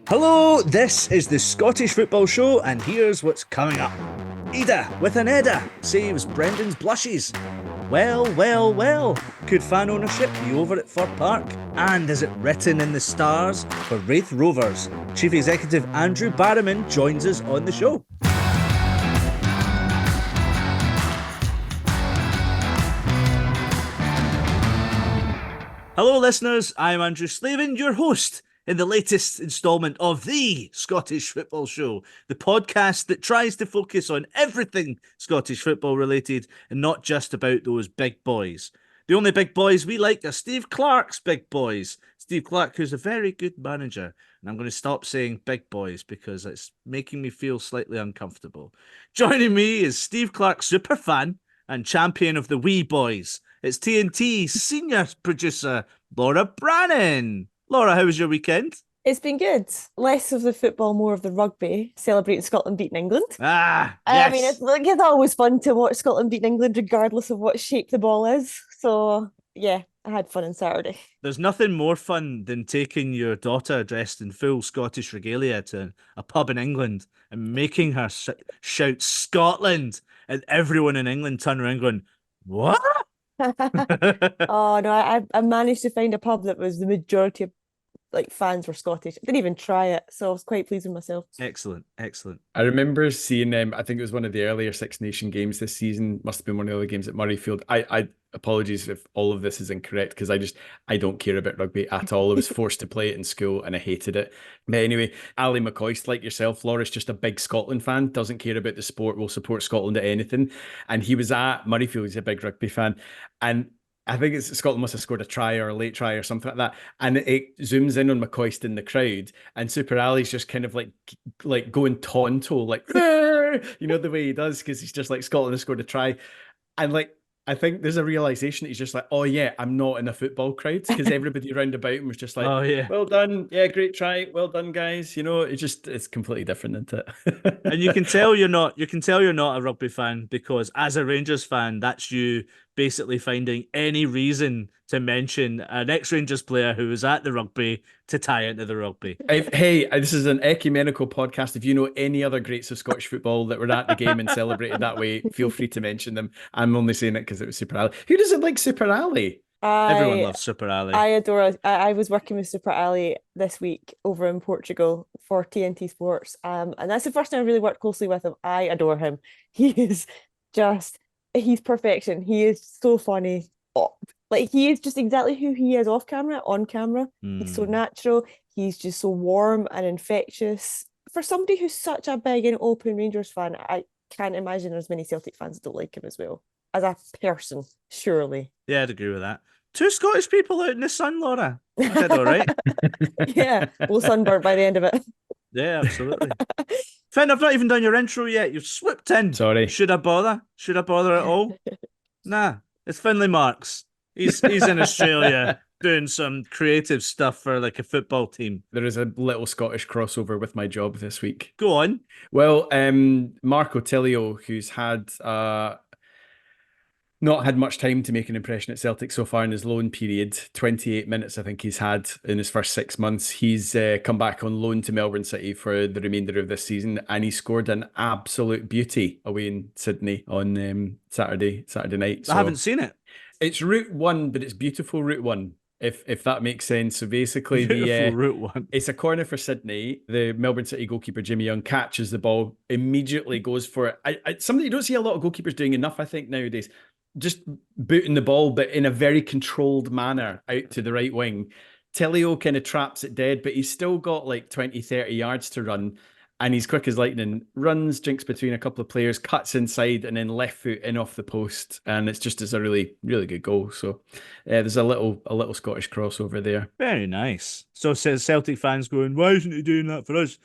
Hello, this is the Scottish Football Show, and here's what's coming up. Ida with an Edda saves Brendan's blushes. Well, could fan ownership be over at Fir Park? And is it written in the stars for Raith Rovers? Chief Executive Andrew Barrowman joins us on the show. Hello listeners, I'm Andrew Slaven, your host in the latest instalment of the Scottish Football Show, the podcast that tries to focus on everything Scottish football related and not just about those big boys. The only big boys we like are Steve Clarke's big boys. Steve Clarke, who's a very good manager. And I'm going to stop saying big boys because it's making me feel slightly uncomfortable. Joining me is Steve Clarke's superfan and champion of the wee boys. It's TNT's senior producer, Laura Brannan. Laura, how was your weekend? It's been good. Less of the football, more of the rugby, celebrating Scotland beating England. Yes. I mean, it's always fun to watch Scotland beating England, regardless of what shape the ball is. So, yeah, I had fun on Saturday. There's nothing more fun than taking your daughter dressed in full Scottish regalia to a pub in England and making her shout Scotland, and everyone in England turn around going, what? Oh, no, I managed to find a pub that was the majority of fans were Scottish. I didn't even try it, so I was quite pleased with myself. Excellent. I remember seeing I think it was one of the earlier Six Nation games this season, must have been one of the other games at Murrayfield. I apologies if all of this is incorrect, because I don't care about rugby at all. I was forced to play it in school and I hated it. But anyway, Ally McCoist, like yourself, Laura's just a big Scotland fan, doesn't care about the sport, will support Scotland at anything. And he was at Murrayfield, he's a big rugby fan. And I think Scotland must have scored a try or a late try or something like that. And it zooms in on McCoist in the crowd, and Super Ali's just kind of like going tonto, like, you know, the way he does, because he's just like, Scotland has scored a try. And I think there's a realization that he's just like, oh yeah, I'm not in a football crowd, because everybody around about him was just like, oh yeah, well done, yeah, great try, well done guys. You know, it's completely different, isn't it? And you can tell you're not a rugby fan, because as a Rangers fan, that's you basically finding any reason to mention an ex-Rangers player who was at the rugby to tie into the rugby. Hey, this is an ecumenical podcast. If you know any other greats of Scottish football that were at the game and celebrated that way, feel free to mention them. I'm only saying it because it was Super Ali. Who doesn't like Super Ali? Everyone loves Super Ali. I adore it. I was working with Super Ali this week over in Portugal for TNT Sports. And that's the first time I really worked closely with him. I adore him. He's perfection. He is so funny. He is just exactly who he is off camera, on camera. He's so natural. He's just so warm and infectious. For somebody who's such a big and open Rangers fan, I can't imagine there's many Celtic fans that don't like him as well. As a person, surely. Yeah, I'd agree with that. Two Scottish people out in the sun, Laura. I did all right. Yeah, we'll sunburn by the end of it. Yeah, absolutely. Finn, I've not even done your intro yet. You've swooped in. Sorry. Should I bother? Should I bother at all? Nah, it's Findlay Marks. He's in Australia doing some creative stuff for like a football team. There is a little Scottish crossover with my job this week. Go on. Well, Marco Tilio, who's had not had much time to make an impression at Celtic so far in his loan period. 28 minutes, I think he's had in his first 6 months. He's come back on loan to Melbourne City for the remainder of this season, and he scored an absolute beauty away in Sydney on Saturday night. So I haven't seen it. it's Route 1, but it's beautiful Route 1. If that makes sense. So basically, Route 1. It's a corner for Sydney. The Melbourne City goalkeeper Jimmy Young catches the ball, immediately goes for it. Something you don't see a lot of goalkeepers doing enough, I think, nowadays. Just booting the ball, but in a very controlled manner out to the right wing. Tilio kind of traps it dead, but he's still got like 20, 30 yards to run. And he's quick as lightning, runs, jinks between a couple of players, cuts inside, and then left foot in off the post. And it's a really, really good goal. So there's a little Scottish crossover there. Very nice. So says Celtic fans going, why isn't he doing that for us?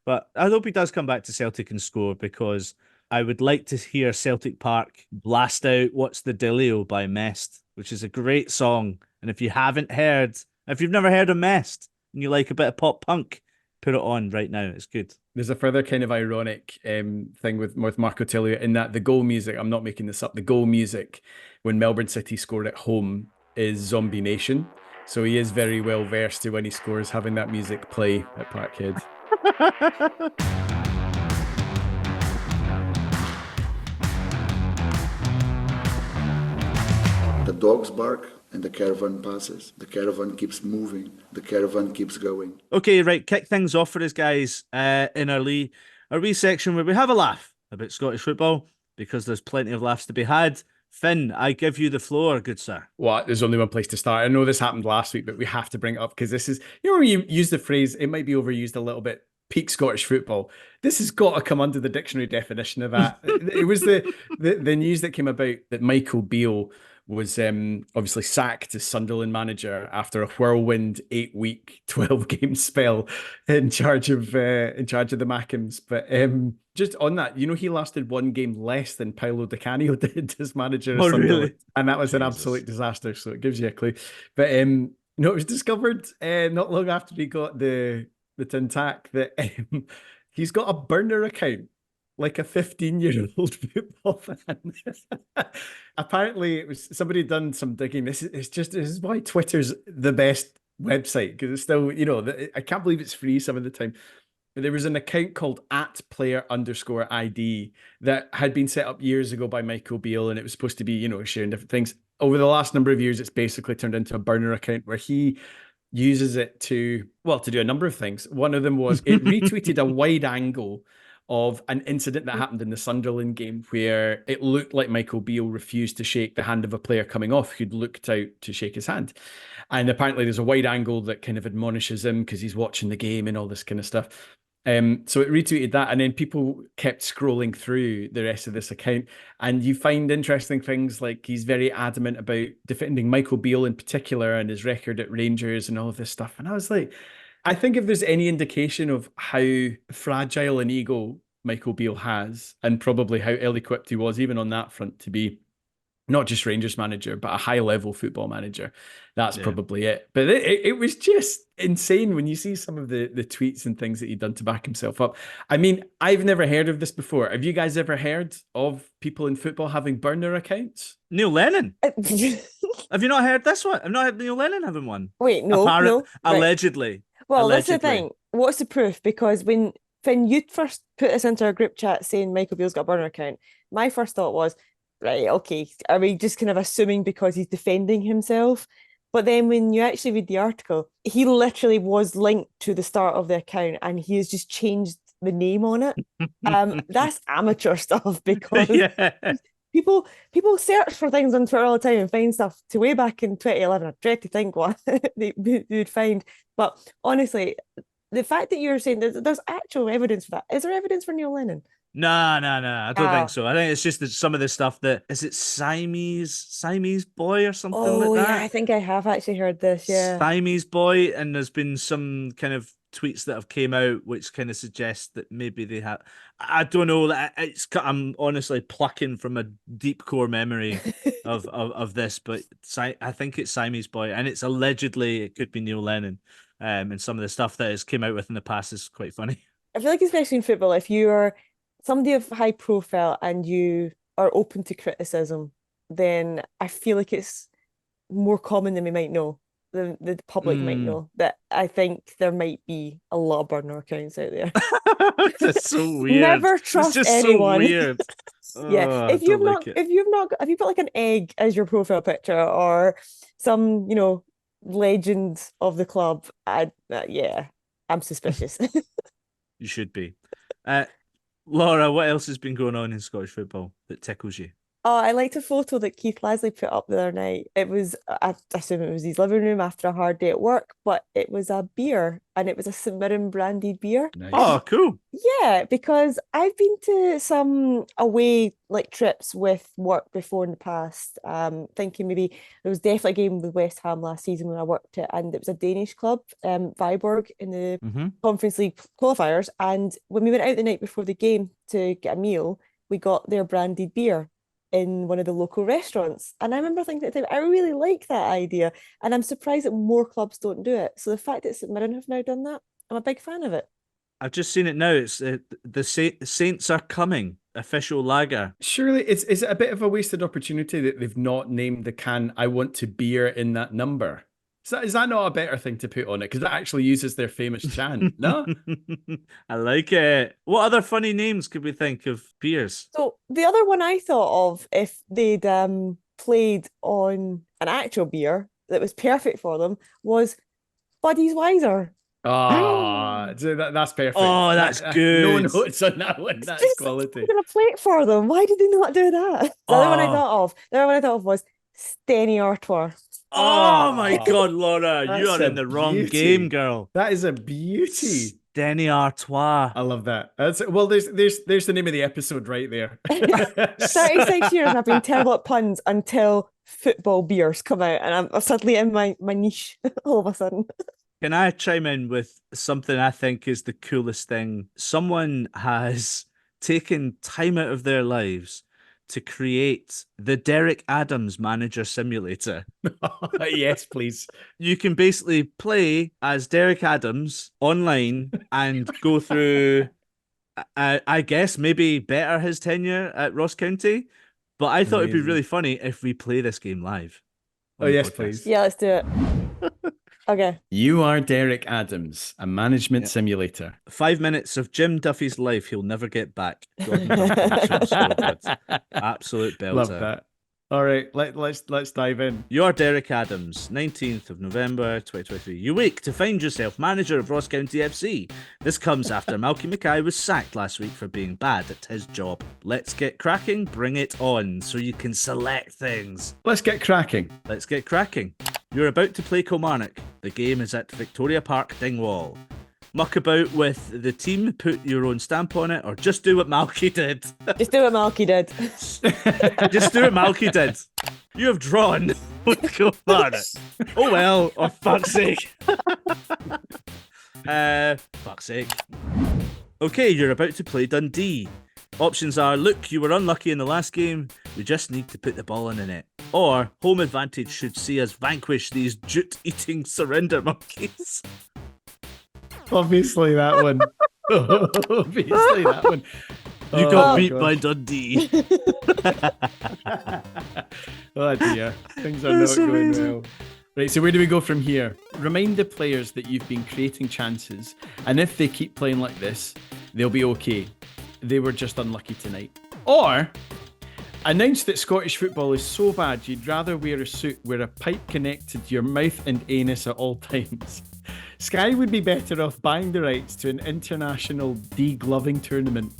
But I hope he does come back to Celtic and score, because I would like to hear Celtic Park blast out What's the Dealio by Mest, which is a great song. And if you've never heard of Mest and you like a bit of pop punk, put it on right now. It's good. There's a further kind of ironic thing with Marco Tilio in that the goal music, I'm not making this up, the goal music when Melbourne City scored at home is Zombie Nation. So he is very well versed to, when he scores, having that music play at Parkhead. The dogs bark and the caravan passes. The caravan keeps moving. The caravan keeps going. Okay, right. Kick things off for us, guys, in our wee section where we have a laugh about Scottish football, because there's plenty of laughs to be had. Finn, I give you the floor, good sir. Well, there's only one place to start. I know this happened last week, but we have to bring it up because this is, when you use the phrase, it might be overused a little bit, peak Scottish football. This has got to come under the dictionary definition of that. It was the news that came about that Michael Beale was obviously sacked as Sunderland manager after a whirlwind 8-week, 12-game spell in charge of the McInnes. But just on that, he lasted one game less than Paolo Di Canio did as manager of Sunderland, really? And that was an absolute disaster. So it gives you a clue. But it was discovered not long after he got the tin tack that he's got a burner account, like a 15-year-old football fan. Apparently, it was somebody had done some digging. This is why Twitter's the best website, because it's still, I can't believe it's free some of the time. But there was an account called @player_ID that had been set up years ago by Michael Beale, and it was supposed to be, sharing different things. Over the last number of years, it's basically turned into a burner account where he uses it to do a number of things. One of them was it retweeted a wide angle of an incident that happened in the Sunderland game where it looked like Michael Beale refused to shake the hand of a player coming off who'd looked out to shake his hand. And apparently there's a wide angle that kind of admonishes him because he's watching the game and all this kind of stuff. So it retweeted that, and then people kept scrolling through the rest of this account, and you find interesting things like he's very adamant about defending Michael Beale in particular and his record at Rangers and all of this stuff. And I was like, I think if there's any indication of how fragile an ego Michael Beale has, and probably how ill-equipped he was even on that front to be not just Rangers manager, but a high-level football manager, that's probably it. But it was just insane when you see some of the tweets and things that he'd done to back himself up. I mean, I've never heard of this before. Have you guys ever heard of people in football having burner accounts? Neil Lennon. Have you not heard this one? I've not heard Neil Lennon having one. Wait, no. Right. Allegedly. Well, that's the thing. What's the proof? Because when Finn, you first put us into our group chat saying Michael Beale's got a burner account, my first thought was, right, okay, are we just kind of assuming because he's defending himself? But then when you actually read the article, he literally was linked to the start of the account and he has just changed the name on it. That's amateur stuff, because people search for things on Twitter all the time and find stuff to way back in 2011. I dread to think what they would find. But honestly, the fact that you're saying there's actual evidence for that. Is there evidence for Neil Lennon? No, I don't think so. I think it's just that some of the stuff that, is it Siamese boy or something like that? Yeah, I think I have actually heard this, Siamese boy, and there's been some kind of tweets that have came out which kind of suggest that maybe they have, I don't know, I'm honestly plucking from a deep core memory of this, but I think it's Siamese boy, and it's allegedly, it could be Neil Lennon, and some of the stuff that has came out with in the past is quite funny. I feel like, especially in football, if you are somebody of high profile and you are open to criticism, then I feel like it's more common than we might know. The public might know that. I think there might be a lot of burner accounts out there. That's so weird. Never trust anyone. So weird. If you put like an egg as your profile picture or some, legend of the club, I'm suspicious. You should be. Laura, what else has been going on in Scottish football that tickles you? Oh, I liked a photo that Keith Lasley put up the other night. It was, I assume it was his living room after a hard day at work, but it was a beer, and it was a St Mirren branded beer. Nice. Oh, cool. Yeah, because I've been to some away trips with work before in the past, thinking maybe there was definitely a game with West Ham last season when I worked it, and it was a Danish club, Viborg, in the Conference League qualifiers. And when we went out the night before the game to get a meal, we got their branded beer in one of the local restaurants. And I remember thinking at the time, I really like that idea. And I'm surprised that more clubs don't do it. So the fact that St Mirren have now done that, I'm a big fan of it. I've just seen it now. It's the Saints are coming, official lager. Surely, is it a bit of a wasted opportunity that they've not named the can "I want to beer" in that number? Is that not a better thing to put on it? Because that actually uses their famous chant, no? I like it. What other funny names could we think of beers? So the other one I thought of, if they'd played on an actual beer that was perfect for them, was Buddiesweiser. That's perfect. Oh, that's good. No notes on that one. That's Just quality. going to play it for them. Why did they not do that? The other one I thought of was Stenny Artois. Oh my God, Laura, you That's are a in the wrong beauty. game, girl. That is a beauty. Stenny Artois. I love that. There's the name of the episode right there. 36 years I've been terrible at puns until football beers come out, and I'm suddenly in my niche all of a sudden. Can I chime in with something I think is the coolest thing? Someone has taken time out of their lives to create the Derek Adams Manager Simulator. Yes, please. You can basically play as Derek Adams online and go through, I guess, maybe better his tenure at Ross County. But I thought it'd be really funny if we play this game live. Oh, yes, please. Yeah, let's do it. Okay. You are Derek Adams, a management simulator. 5 minutes of Jim Duffy's life he'll never get back. Absolute belter. Love that. All right, let's dive in. You're Derek Adams, 19th of November 2023. You wake to find yourself manager of Ross County FC. This comes after Malky Mackay was sacked last week for being bad at his job. Let's get cracking, bring it on, so you can select things. Let's get cracking. Let's get cracking. You're about to play Kilmarnock. The game is at Victoria Park, Dingwall. Muck about with the team, put your own stamp on it, or just do what Malky did. Just do what Malky did. Just do what Malky did. You have drawn with Kilmarnock. Oh well, oh fuck's sake. Fuck's sake. Okay, you're about to play Dundee. Options are, look, you were unlucky in the last game, we just need to put the ball in the net. Or, home advantage should see us vanquish these jute-eating surrender monkeys. Obviously that one. Obviously that one. You got beat by Dundee. Oh dear, things are not going well. Right, so where do we go from here? Remind the players that you've been creating chances, and if they keep playing like this, they'll be okay. They were just unlucky tonight. Or announce that Scottish football is so bad you'd rather wear a suit with a pipe connected to your mouth and anus at all times. Sky would be better off buying the rights to an international degloving tournament.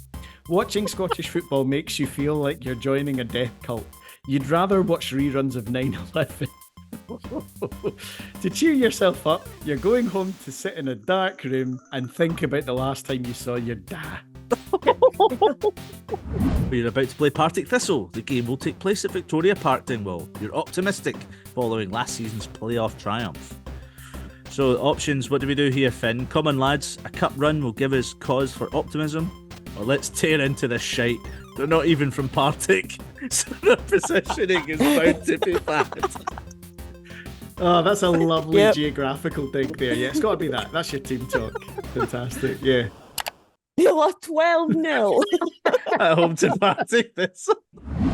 Watching Scottish football makes you feel like you're joining a death cult. You'd rather watch reruns of 9/11. To cheer yourself up, you're going home to sit in a dark room and think about the last time you saw your dad. We're about to play Partick Thistle. The game will take place at Victoria Park, Dingwall. You're optimistic following last season's playoff triumph. So options, what do we do here, Finn? Come on, lads, a cup run will give us cause for optimism. Or let's tear into this shite. They're not even from Partick, so their positioning is bound to be bad. Oh, that's a lovely geographical dig there. Yeah, it's got to be that. That's your team talk. Fantastic, yeah. You lost 12-0. At home to Partick Thistle.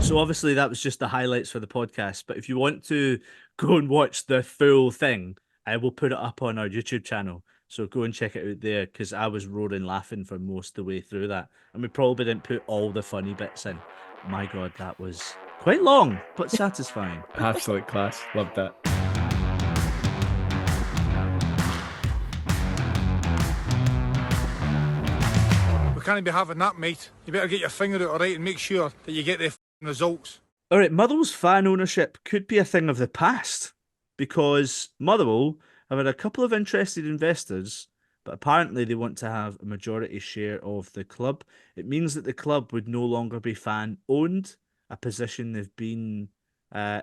So obviously that was just the highlights for the podcast, but if you want to go and watch the full thing, I will put it up on our YouTube channel. So go and check it out there, because I was roaring laughing for most of the way through that. And we probably didn't put all the funny bits in. My God, that was quite long, but satisfying. Absolute class. Loved that. We can't be having that, mate. You better get your finger out alright and make sure that you get the results. All right, Motherwell's fan ownership could be a thing of the past, because Motherwell have had a couple of interested investors, but apparently they want to have a majority share of the club. It means that the club would no longer be fan-owned, a position they've been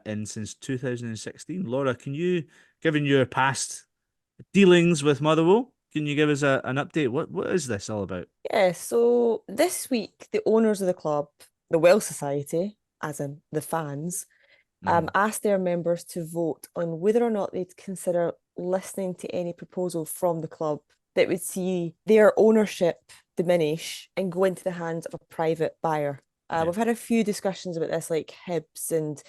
in since 2016. Laura, can you, given your past dealings with Motherwell, can you give us an update? What is this all about? Yeah, so this week, the owners of the club, the Well Society, as in the fans, asked their members to vote on whether or not they'd consider listening to any proposal from the club that would see their ownership diminish and go into the hands of a private buyer. We've had a few discussions about this, like Hibs and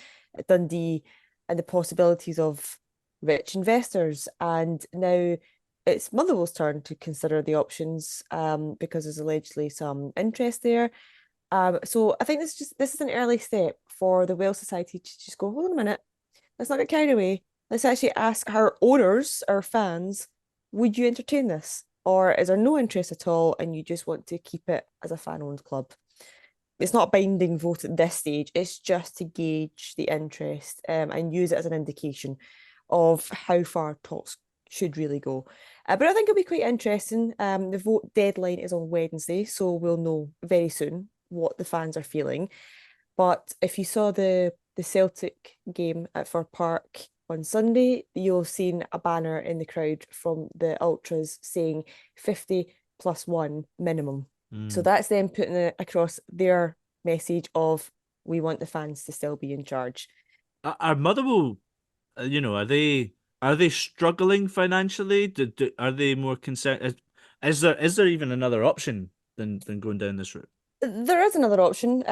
Dundee, and the possibilities of rich investors. And now it's Motherwell's turn to consider the options because there's allegedly some interest there. So I think this is an early step for the Wales Society to just go, hold on a minute, let's not get carried away. Let's actually ask our owners, our fans, would you entertain this? Or is there no interest at all and you just want to keep it as a fan-owned club? It's not a binding vote at this stage. It's just to gauge the interest and use it as an indication of how far talks should really go. But I think it'll be quite interesting. The vote deadline is on Wednesday, so we'll know very soon what the fans are feeling. But if you saw the Celtic game at Fir Park on Sunday, you'll have seen a banner in the crowd from the Ultras saying 50+1 minimum. So that's them putting it across their message of we want the fans to still be in charge. Are Motherwell, are they struggling financially? Are they more concerned? Is there even another option than going down this route? There is another option.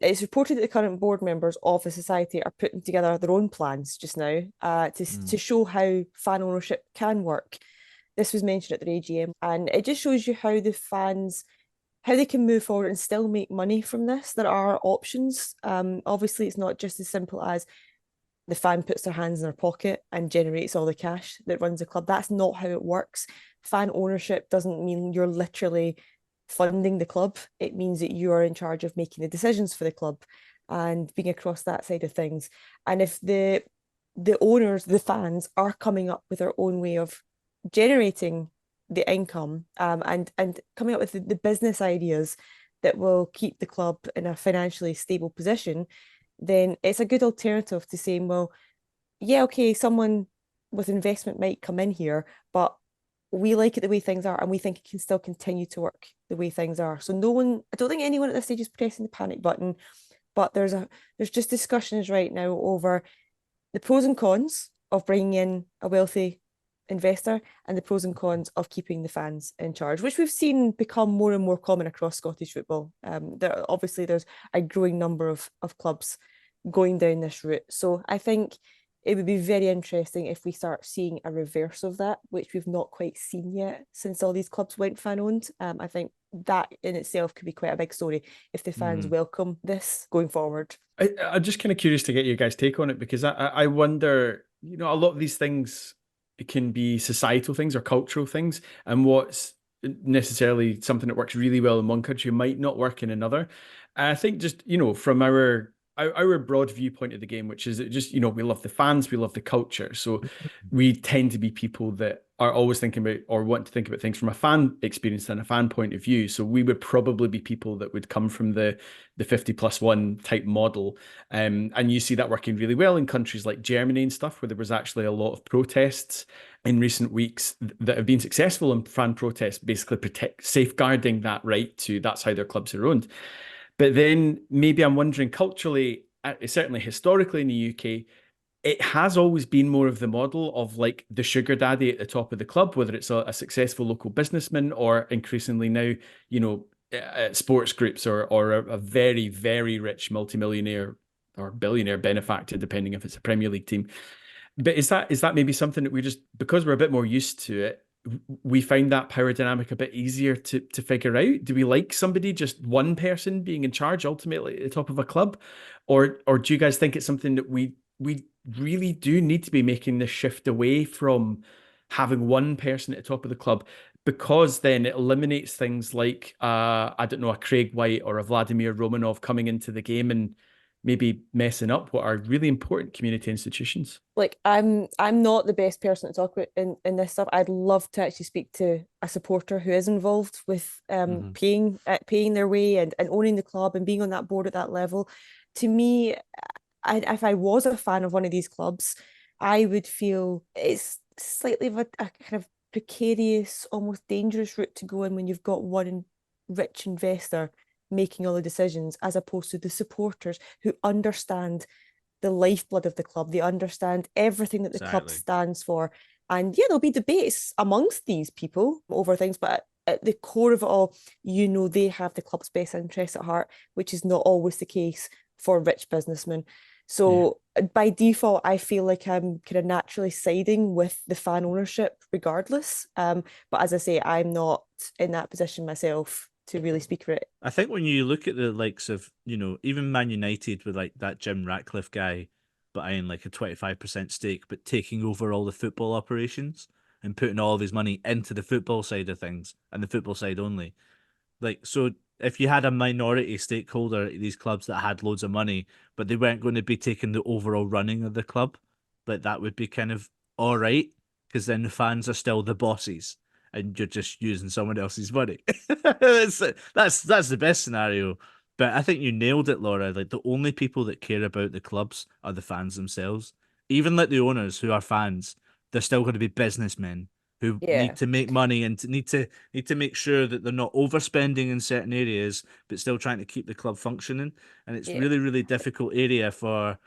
It's reported that the current board members of the society are putting together their own plans just now to show how fan ownership can work. This was mentioned at their AGM, and it just shows you how the fans, how they can move forward and still make money from this. There are options. Obviously, it's not just as simple as the fan puts their hands in their pocket and generates all the cash that runs the club. That's not how it works. Fan ownership doesn't mean you're literally funding the club. It means that you are in charge of making the decisions for the club and being across that side of things. And if the owners, the fans, are coming up with their own way of generating the income and coming up with the business ideas that will keep the club in a financially stable position, then it's a good alternative to saying, well, yeah, okay, someone with investment might come in here, but we like it the way things are and we think it can still continue to work the way things are. So I don't think anyone at this stage is pressing the panic button, but there's just discussions right now over the pros and cons of bringing in a wealthy investor and the pros and cons of keeping the fans in charge, which we've seen become more and more common across Scottish football. There's a growing number of clubs going down this route. So I think it would be very interesting if we start seeing a reverse of that, which we've not quite seen yet since all these clubs went fan-owned. I think that in itself could be quite a big story if the fans welcome this going forward. I'm just kind of curious to get your guys' take on it, because I wonder, a lot of these things, it can be societal things or cultural things, and what's necessarily something that works really well in one country might not work in another. I think just, from our broad viewpoint of the game, which is just, we love the fans, we love the culture. So we tend to be people that are always thinking about or want to think about things from a fan experience and a fan point of view. So we would probably be people that would come from the 50+1 type model. And you see that working really well in countries like Germany and stuff, where there was actually a lot of protests in recent weeks that have been successful in fan protests, basically safeguarding that right to, that's how their clubs are owned. But then maybe I'm wondering culturally, certainly historically in the UK, it has always been more of the model of like the sugar daddy at the top of the club, whether it's a successful local businessman or increasingly now, sports groups or a very, very rich multimillionaire or billionaire benefactor, depending if it's a Premier League team. But is that maybe something that we just, because we're a bit more used to it, we find that power dynamic a bit easier to figure out? Do we like somebody, just one person being in charge ultimately at the top of a club? Or do you guys think it's something that we really do need to be making this shift away from having one person at the top of the club, because then it eliminates things like, I don't know, a Craig White or a Vladimir Romanov coming into the game and maybe messing up what are really important community institutions? Like, I'm not the best person to talk about in this stuff. I'd love to actually speak to a supporter who is involved with paying their way and owning the club and being on that board at that level. To me, if I was a fan of one of these clubs, I would feel it's slightly of a kind of precarious, almost dangerous route to go in when you've got one rich investor making all the decisions, as opposed to the supporters who understand the lifeblood of the club. They understand everything that the club stands for. And yeah, there'll be debates amongst these people over things, but at the core of it all, they have the club's best interests at heart, which is not always the case for rich businessmen. So by default, I feel like I'm kind of naturally siding with the fan ownership regardless. But as I say, I'm not in that position myself to really speak for it. I think when you look at the likes of, even Man United with like that Jim Ratcliffe guy buying like a 25% stake, but taking over all the football operations and putting all of his money into the football side of things and the football side only. Like, so if you had a minority stakeholder at these clubs that had loads of money, but they weren't going to be taking the overall running of the club, like that would be kind of all right, because then the fans are still the bosses and you're just using someone else's money. that's the best scenario. But I think you nailed it, Laura. Like, the only people that care about the clubs are the fans themselves. Even like the owners who are fans, they're still going to be businessmen who need to make money and need to make sure that they're not overspending in certain areas, but still trying to keep the club functioning. And it's really, really difficult area for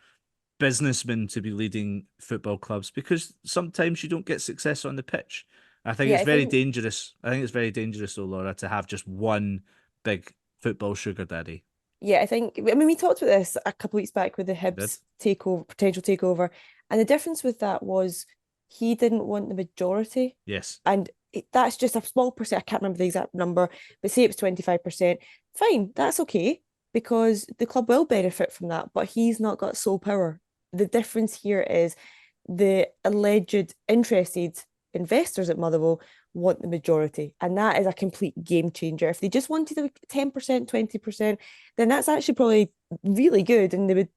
businessmen to be leading football clubs, because sometimes you don't get success on the pitch. I think it's very dangerous. I think it's very dangerous, though, Laura, to have just one big football sugar daddy. Yeah, I mean, we talked about this a couple of weeks back with the Hibs potential takeover. And the difference with that was he didn't want the majority. Yes. And that's just a small percent. I can't remember the exact number, but say it was 25%. Fine, that's okay, because the club will benefit from that, but he's not got sole power. The difference here is the alleged interested investors at Motherwell want the majority, and that is a complete game changer. If they just wanted the 10%, 20%, then that's actually probably really good and they would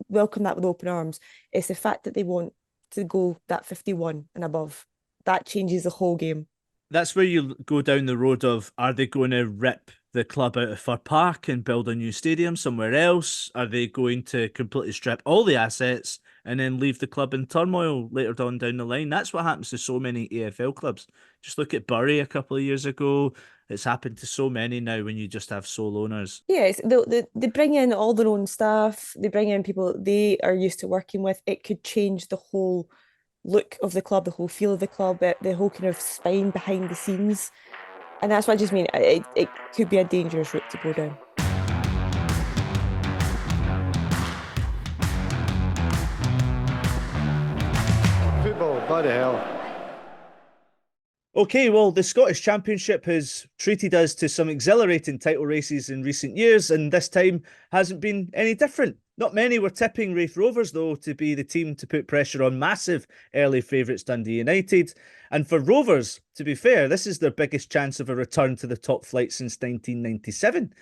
welcome that with open arms. It's the fact that they want to go that 51 and above. That changes the whole game. That's where you go down the road of, are they going to rip the club out of Fir Park and build a new stadium somewhere else? Are they going to completely strip all the assets and then leave the club in turmoil later on down the line? That's what happens to so many AFL clubs. Just look at Bury a couple of years ago. It's happened to so many now when you just have sole owners. Yes, they bring in all their own staff. They bring in people they are used to working with. It could change the whole look of the club, the whole feel of the club, the whole kind of spine behind the scenes. And that's what I just mean. It could be a dangerous route to go down. Football, bloody hell. Okay, well, the Scottish Championship has treated us to some exhilarating title races in recent years, and this time hasn't been any different. Not many were tipping Raith Rovers, though, to be the team to put pressure on massive early favourites Dundee United. And for Rovers, to be fair, this is their biggest chance of a return to the top flight since 1997.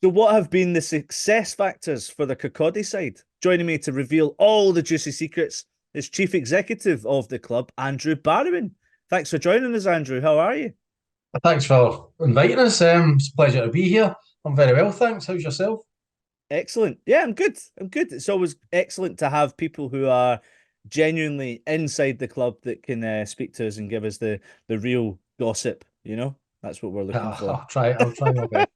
So what have been the success factors for the Kirkcaldy side? Joining me to reveal all the juicy secrets is Chief Executive of the club, Andrew Barrowman. Thanks for joining us, Andrew. How are you? Thanks for inviting us. It's a pleasure to be here. I'm very well, thanks. How's yourself? Excellent. Yeah, I'm good. It's always excellent to have people who are genuinely inside the club that can speak to us and give us the real gossip. That's what we're looking for. I'll try my best.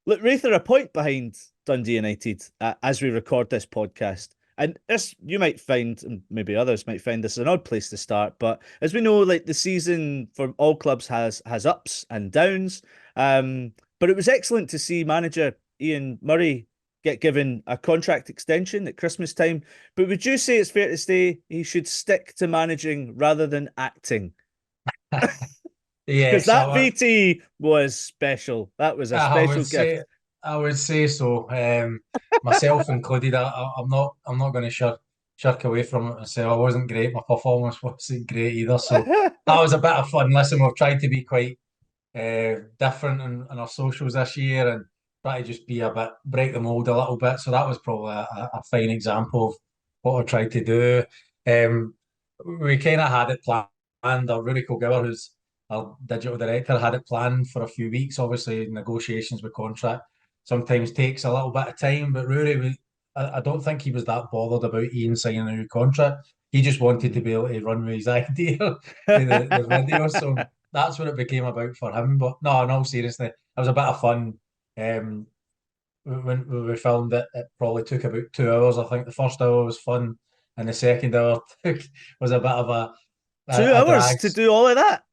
Look, Raith are a point behind Dundee United as we record this podcast. And this, you might find, and maybe others might find this an odd place to start, but as we know, like, the season for all clubs has ups and downs. But it was excellent to see manager Ian Murray get given a contract extension at Christmas time. But would you say it's fair to say he should stick to managing rather than acting? Because that VT was special. That was a special gift. I would say so. Myself included. I'm not going to shirk away from it myself. I wasn't great. My performance wasn't great either. So that was a bit of fun. Listen, we've tried to be quite different in our socials this year and try to just be break the mold a little bit. So that was probably a fine example of what I tried to do. We kind of had it planned. Rory Kilgour, who's our digital director, had it planned for a few weeks. Obviously, negotiations with contract sometimes takes a little bit of time, but Rory, I don't think he was that bothered about Ian signing a new contract. He just wanted to be able to run with his idea, the video. So that's what it became about for him. But no, in all seriousness, it was a bit of fun. When we filmed it, it probably took about 2 hours. I think the first hour was fun, and the second hour was a bit of a 2 hours to do all of that.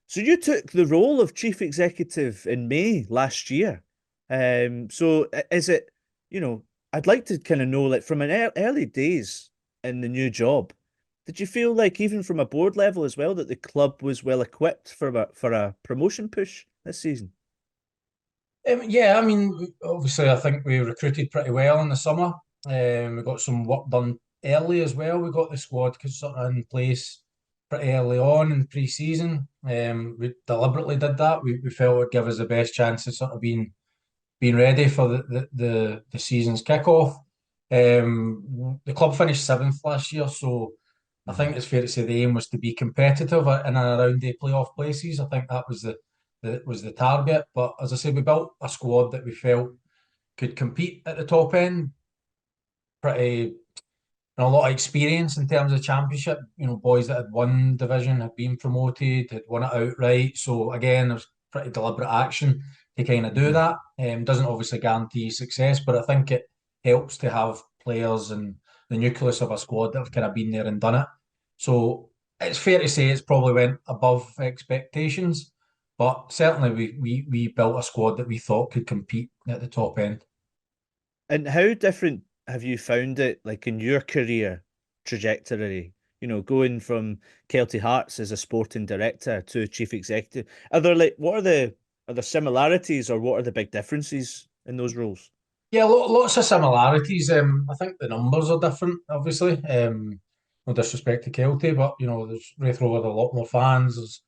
So you took the role of chief executive in May last year. So is it, I'd like to kind of know, like, from an early days in the new job, did you feel like, even from a board level as well, that the club was well equipped for a promotion push this season? Yeah, I mean, obviously, I think we recruited pretty well in the summer. We got some work done early as well. We got the squad sort of in place pretty early on in pre-season. We deliberately did that. We felt it would give us the best chance of sort of being ready for the season's kickoff. The club finished 7th last year, so I think it's fair to say the aim was to be competitive in and around the playoff places. I think that was the target. But as I say, we built a squad that we felt could compete at the top end. Pretty, a lot of experience in terms of championship. Boys that had won division, had been promoted, had won it outright. So again, it was pretty deliberate action to kind of do that. Doesn't obviously guarantee success, but I think it helps to have players and the nucleus of a squad that have kind of been there and done it. So it's fair to say it's probably went above expectations, but certainly we built a squad that we thought could compete at the top end. And how different have you found it, like, in your career trajectory? Going from Kelty Hearts as a sporting director to chief executive. Are there similarities, or what are the big differences in those roles? Yeah, lots of similarities. I think the numbers are different, obviously. No disrespect to Kelty, but there's Raith Rovers, a lot more fans. There's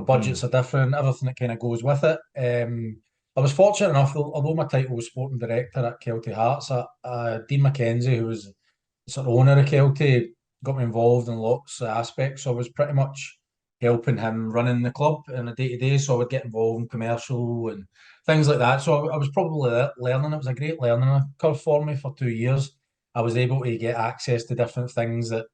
budgets are different, everything that kind of goes with it. I was fortunate enough, although my title was sporting director at Kelty Hearts, Dean McKenzie, who was the sort of owner of Kelty, got me involved in lots of aspects. So I was pretty much helping him running the club on a day-to-day. So I would get involved in commercial and things like that. So I was probably learning. It was a great learning curve for me for 2 years. I was able to get access to different things that,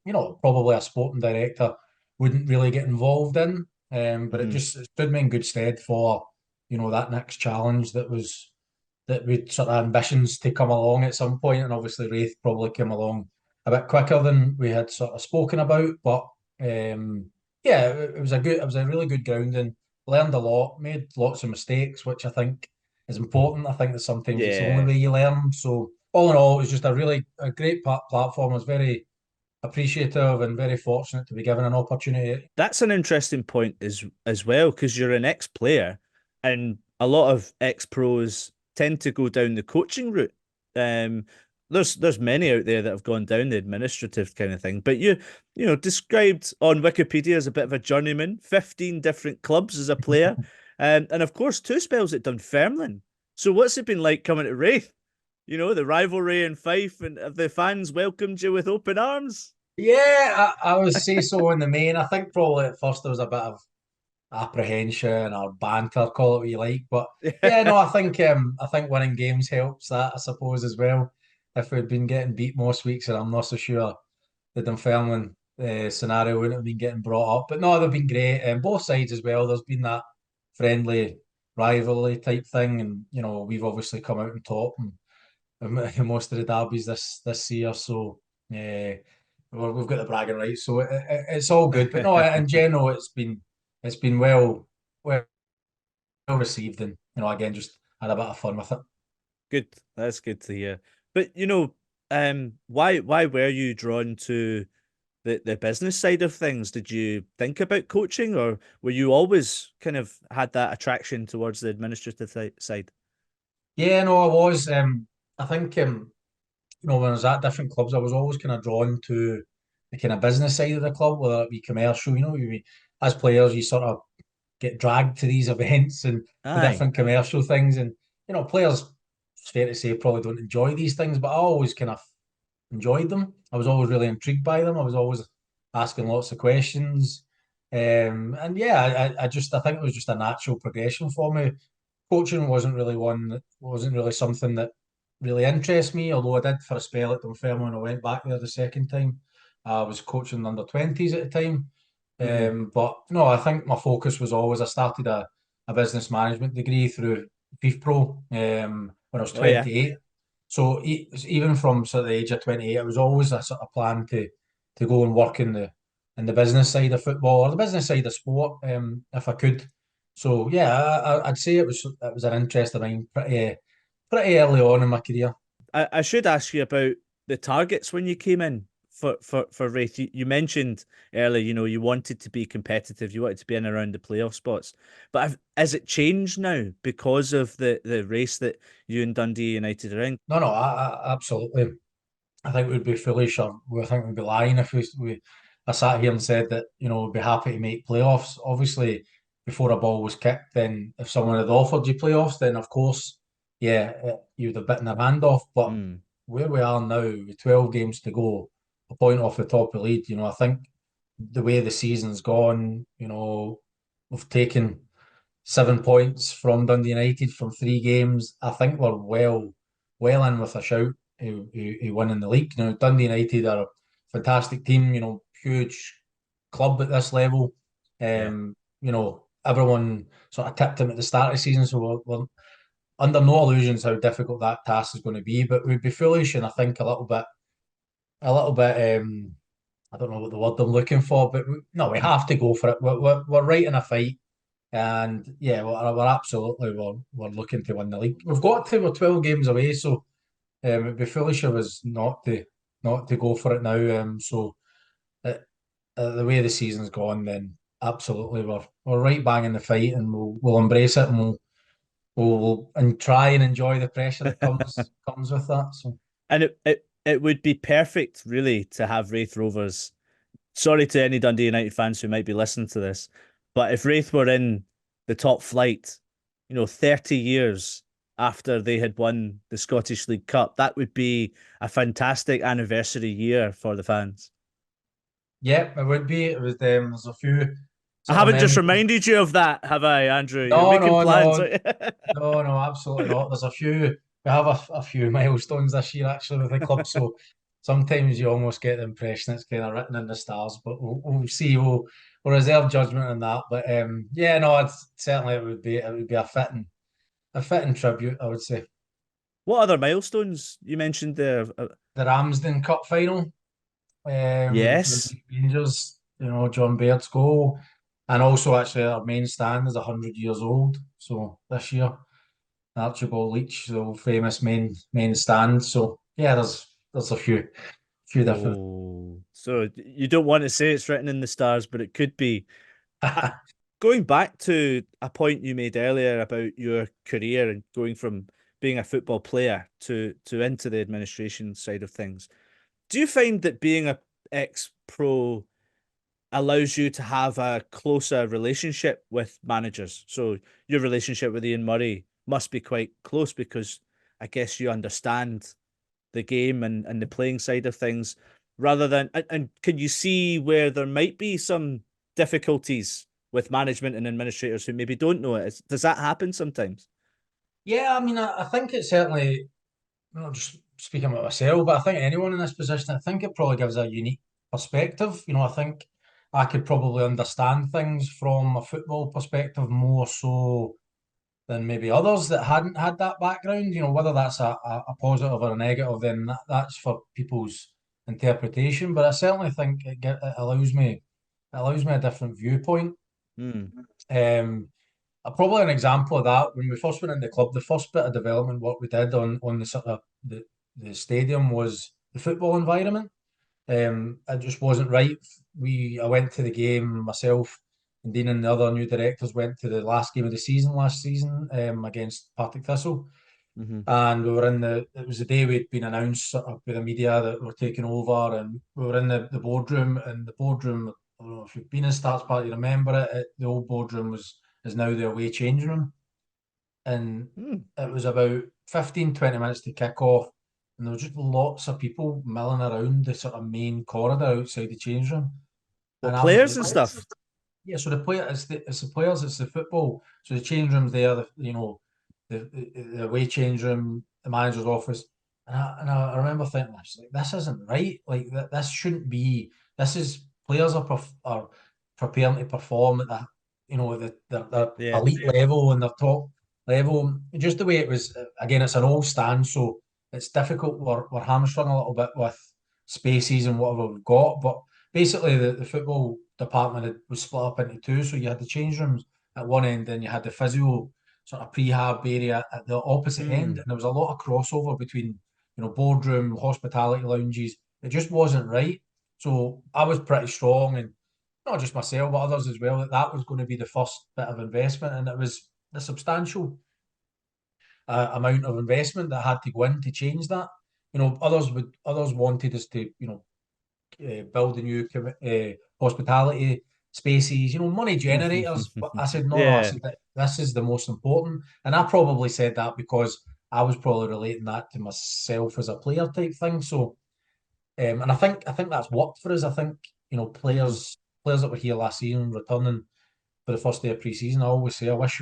probably a sporting director wouldn't really get involved in. But it stood me in good stead for, that next challenge that we'd sort of ambitions to come along at some point. And obviously Raith probably came along a bit quicker than we had sort of spoken about. But yeah, it was a really good grounding. Learned a lot, made lots of mistakes, which I think is important. I think that sometimes it's the only way you learn. So all in all, it was just a great platform. I was very appreciative and very fortunate to be given an opportunity. That's an interesting point as well, because you're an ex-player, and a lot of ex-pros tend to go down the coaching route. There's many out there that have gone down the administrative kind of thing, but you described on Wikipedia as a bit of a journeyman, 15 different clubs as a player, and of course 2 spells at Dunfermline. So what's it been like coming to Raith? The rivalry in Fife, and have the fans welcomed you with open arms? Yeah, I would say so in the main. I think probably at first there was a bit of apprehension or banter, call it what you like. But yeah, no, I think winning games helps that, I suppose, as well. If we'd been getting beat most weeks, and I'm not so sure the Dunfermline scenario wouldn't have been getting brought up. But no, they've been great, and both sides as well. There's been that friendly rivalry type thing, and we've obviously come out on top in most of the derbies this year. So we've got the bragging rights, so it's all good. But no, in general, it's been well received, and again, just had a bit of fun with it. Good, that's good to hear. But why were you drawn to the business side of things? Did you think about coaching, or were you always kind of had that attraction towards the administrative side? Yeah, no, I was. I think when I was at different clubs, I was always kind of drawn to the kind of business side of the club, whether it be commercial. As players, you sort of get dragged to these events and the different commercial things, and players, it's fair to say, probably don't enjoy these things, but I always kind of enjoyed them. I was always really intrigued by them. I was always asking lots of questions, and yeah, I think it was just a natural progression for me. Coaching wasn't really something that really interests me, although I did for a spell at Dunfermline when I went back there the second time. I was coaching under 20s at the time. But no, I think my focus was always, I started a business management degree through FIFPro when I was 28. Yeah. So even from sort of the age of 28, it was always a sort of plan to go and work in the business side of football, or the business side of sport, if I could. So yeah, I'd say it was an interest of mine pretty early on in my career. I should ask you about the targets when you came in for Raith. You mentioned earlier, you wanted to be competitive, you wanted to be in around the playoff spots. But has it changed now because of the race that you and Dundee United are in? No, absolutely. I think we'd be foolish, or I think we'd be lying if I sat here and said that, we'd be happy to make playoffs. Obviously, before a ball was kicked, then if someone had offered you playoffs, then of course, you'd have bitten their hand off. But where we are now, with 12 games to go, a point off the top of the league, I think the way the season's gone, we've taken 7 points from Dundee United from 3 games. I think we're well in with a shout who won in the league. Dundee United are a fantastic team, huge club at this level. Everyone sort of tipped them at the start of the season, so we're under no illusions how difficult that task is going to be. But we'd be foolish, and I think a little bit. I don't know what the word I'm looking for, but we have to go for it. We're right in a fight, and we're absolutely we're looking to win the league. We're 12 games away, so it'd be foolish of us not to go for it now. So the way the season's gone, then absolutely we're right bang in the fight, and we'll embrace it, and we'll try and enjoy the pressure that comes with that. So, and it would be perfect, really, to have Raith Rovers. Sorry to any Dundee United fans who might be listening to this, but if Raith were in the top flight, 30 years after they had won the Scottish League Cup, that would be a fantastic anniversary year for the fans. Yeah, it would be. It was there's a few. I haven't just reminded you of that, have I, Andrew? No, You're making plans. No, absolutely not. There's a few. We have a few milestones this year actually with the club, so sometimes you almost get the impression it's kind of written in the stars. But we'll see. We'll reserve judgment on that. But it would be a fitting tribute, I would say. What other milestones you mentioned there? The Ramsden Cup final. Yes. Rangers, John Baird's goal. And also, actually, our main stand is 100 years old. So this year, Archibald Leach, the famous main stand. So there's a few different. Oh, so you don't want to say it's written in the stars, but it could be. Going back to a point you made earlier about your career and going from being a football player to into the administration side of things, do you find that being an ex-pro allows you to have a closer relationship with managers? So your relationship with Ian Murray must be quite close, because I guess you understand the game and the playing side of things, rather than, and can you see where there might be some difficulties with management and administrators who maybe don't know it? Does that happen sometimes? Yeah, I mean, I think it certainly, not just speaking about myself, but I think anyone in this position, I think it probably gives a unique perspective. I think I could probably understand things from a football perspective more so than maybe others that hadn't had that background. Whether that's a positive or a negative, then that's for people's interpretation. But I certainly think it allows me a different viewpoint. Probably an example of that, when we first went in the club, the first bit of development work we did on the sort of the stadium was the football environment. It just wasn't right. I went to the game myself, and Dean and the other new directors went to the last game of the season last season against Partick Thistle. And we were it was the day we'd been announced sort of with the media that we're taking over, and we were in the boardroom, and the boardroom, I don't know if you've been in Starts Park, you remember it, the old boardroom is now the away changing room. And it was about 15-20 minutes to kick off, and there was just lots of people milling around the sort of main corridor outside the change room. And players and stuff. Yeah, so the player, it's the players, it's the football. So the change room's there, the away change room, the manager's office, and I remember thinking, this isn't right. Like this shouldn't be. This is players are preparing to perform at that, their elite level and their top level. Just the way it was. Again, it's an old stand, so it's difficult. We're hamstrung a little bit with spaces and whatever we've got. But basically, the football department was split up into two. So you had the change rooms at one end, and you had the physio sort of prehab area at the opposite end, and there was a lot of crossover between boardroom, hospitality lounges. It just wasn't right. So I was pretty strong, and not just myself, but others as well, that was going to be the first bit of investment, and it was a substantial amount of investment that had to go in to change that. Others wanted us to, build a new hospitality spaces, money generators. But I said, no, I said that this is the most important. And I probably said that because I was probably relating that to myself as a player type thing. So, and I think that's worked for us. I think, players that were here last season returning for the first day of pre-season, I always say, I wish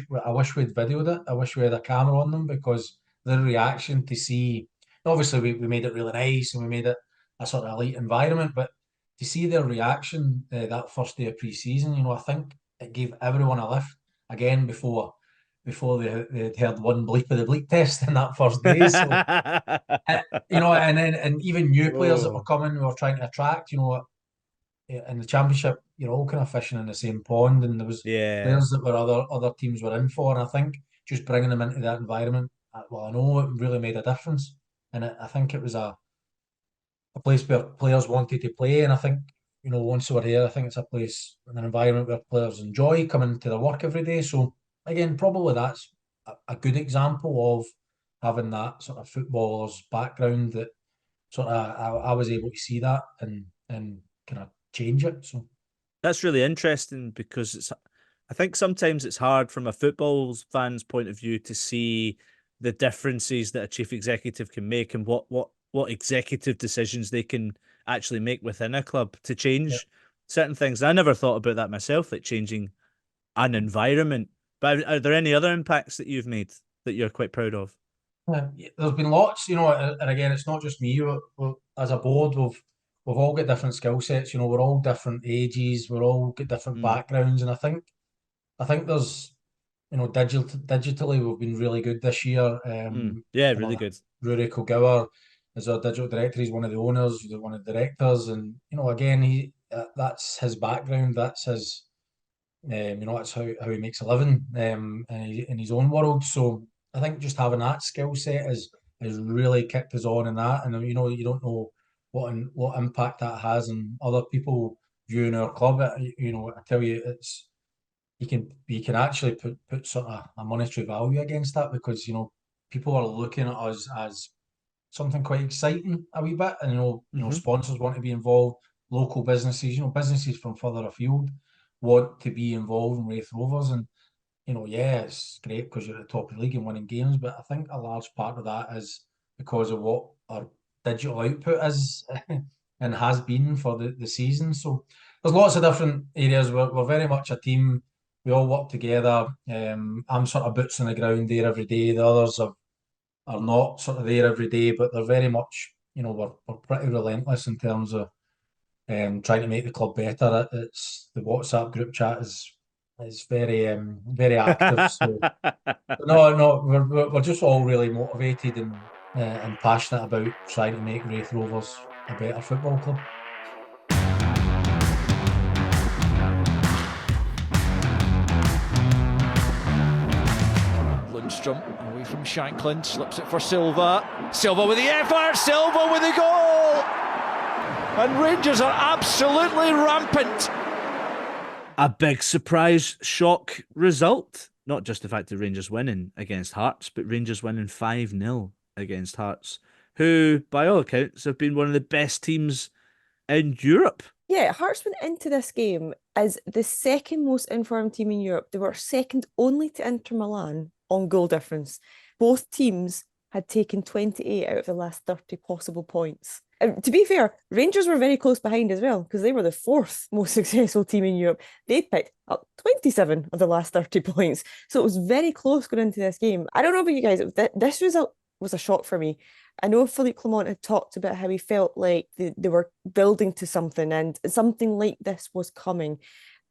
we'd videoed it. I wish we had a camera on them, because their reaction to see, obviously we made it really nice and we made it a sort of elite environment, but to see their reaction that first day of pre-season, I think it gave everyone a lift again before they heard one bleep of the bleep test in that first day. So, and even new players that were coming, we were trying to attract, in the championship, you're all kind of fishing in the same pond, and there was players that were other teams were in for, and I think just bringing them into that environment, well, I know it really made a difference, and I think it was a place where players wanted to play, and I think once they were here, I think it's a place, an environment where players enjoy coming to their work every day. So again, probably that's a good example of having that sort of footballer's background, that sort of I was able to see that and kind of change it. So that's really interesting, because I think sometimes it's hard from a football fan's point of view to see the differences that a chief executive can make, and what executive decisions they can actually make within a club to change certain things. I never thought about that myself, like changing an environment. But are there any other impacts that you've made that you're quite proud of? There's been lots, and again, it's not just me. As a board, we've all got different skill sets. We're all different ages. We're all got different backgrounds, and I think there's, digitally we've been really good this year. Really good. Rory Kilgour is our digital director. He's one of the owners, one of the directors, and again, that's his background. That's his, that's how he makes a living in his own world. So I think just having that skill set has really kicked us on in that, and you don't know what impact that has on other people viewing our club. I tell you, it's you can actually put sort of a monetary value against that, because people are looking at us as something quite exciting a wee bit, and sponsors want to be involved, local businesses, businesses from further afield want to be involved in Raith Rovers, and it's great because you're at the top of the league and winning games, but I think a large part of that is because of what our digital output is and has been for the season. So there's lots of different areas. We're very much a team. We all work together. I'm sort of boots on the ground there every day. The others are not sort of there every day, but they're very much, we're pretty relentless in terms of trying to make the club better. It's the WhatsApp group chat is very very active. So we're just all really motivated and passionate about trying to make Raith Rovers a better football club. Lundstrom away from Shanklin, slips it for Silva. Silva with the effort, Silva with the goal! And Rangers are absolutely rampant. A big surprise shock result. Not just the fact of Rangers winning against Hearts, but Rangers winning 5-0 against Hearts, who, by all accounts, have been one of the best teams in Europe. Yeah, Hearts went into this game as the second most informed team in Europe. They were second only to Inter Milan on goal difference. Both teams had taken 28 out of the last 30 possible points. And to be fair, Rangers were very close behind as well, because they were the fourth most successful team in Europe. They picked up 27 of the last 30 points. So it was very close going into this game. I don't know about you guys, this result was a shock for me. I know Philippe Clement had talked about how he felt like they were building to something and something like this was coming.